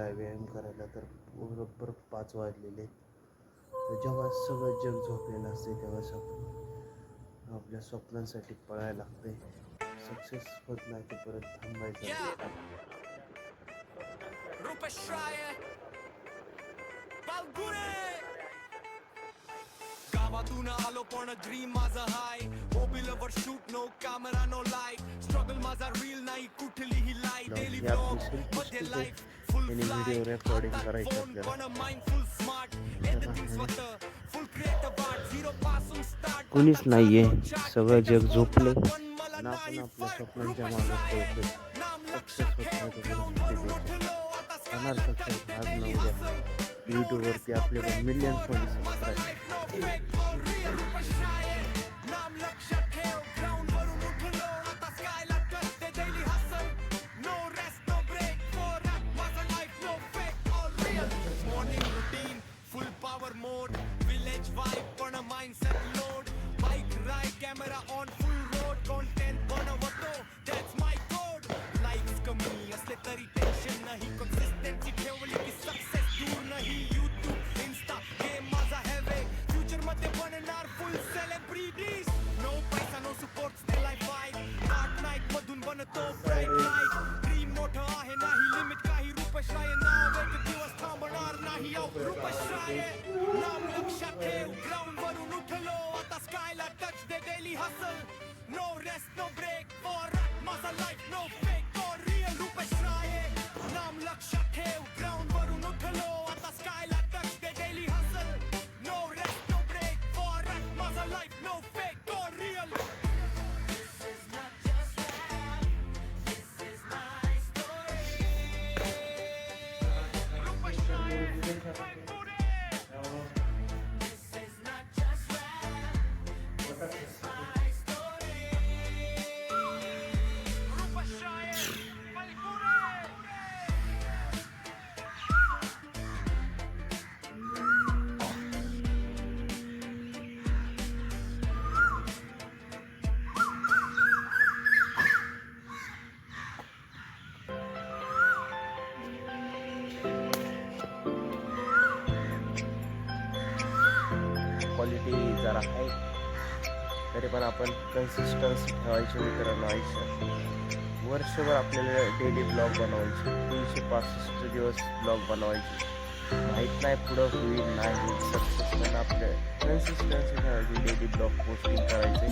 उठायला व्यायाम करायला तर बरोबर 5 वाजलेले. तर जेव्हा सगळं जग झोपलेलं असते तेव्हा आपल्या स्वप्नांसाठी पळायला लागते. सक्सेस होत नाही तोपर्यंत थांबायचं नसतं. गावातून आलो पण ड्रीम माझा हाय. मोबिलवर shoot no camera no light. Struggle माझा रील नाही कुठलीही लाईट. डेली ही ब्लॉग आपली सेल्फी मध्ये स्टिक आहे. लाईफ फुल याने फ्लाय. व्हिडिओ रेकॉर्डिंग हातात करायचं फोन आपल्याला. पण माइंडफुल स्मार्ट. एडिटिंग स्वतः फुल क्रिएटिव्ह आर्ट. झिरो पासून स्टार्ट. कोणीच नाहीये, सगळं जग झोपले पण मला आणि आपण नाही आपल्या फरक. स्वप्नांच्या रुपेश मागे राय पळतोय. नाम सक्सेस लक्षात होत ठेव. नाही तोपर्यंत ग्राउंड सुट्टी वरून द्यायचं. उठलो आता होणार स्कायला सक्सेस टच. आज न डेली उद्या. हसल. नो रेस्ट यूट्यूबवरती नो आपले ब्रेक मिलियन्स फॉर मध्ये माझा subscribe. Life no fake for real. Rupesh Rai नाम लक्षात ठेव. ग्राउंड वरून उठलो आता स्कायला touch. Daily hustle. No rest no break for माझा life no fake for real. Morning routine full power mode. Village vibe पण mindset load. Bike ride camera on full road. Content बनवतो दॅट्स माय कोड. लाईक्स कमी असले तरी tension नाही. Consistency ठेवली की success दूर नाही. यूट्यूब इन्स्टा गेम माझा हेवे. फ्युचर मध्ये बनणार फुल सेलिब्रिटीज. नो पैसा no support still I fight. Art night मधून बनतो ब्राईट लाईट. ड्रीम मोठं आहे नाही लिमिट काही. रुपेश राय नाव एक दिवस थांबणार नाही. रुपेश राय नाम लक्षात ठेव. ग्राउंड वरून उठलो आता स्कायला touch. The daily hustle. No rest no break for माझा life no fake for real. Rupesh Rai नाम लक्षात ठेव. ग्राउंड वरून उठलो आता स्कायला touch. The daily hustle. No rest no break for माझा life no fake for real. Quality जरा आहे तरी पण आपण कन्सिस्टन्सी ठेवायची मित्रांनो आयुष्यात. वर्षभर आपल्याला डेली ब्लॉग बनवायचे. 365 दिवस ब्लॉग बनवायचे. माहीत नाही पुढं होईल नाही होईल सक्सेस, पण आपल्या कन्सिस्टन्सी ठेवायची. डेली ब्लॉग पोस्टिंग करायचे.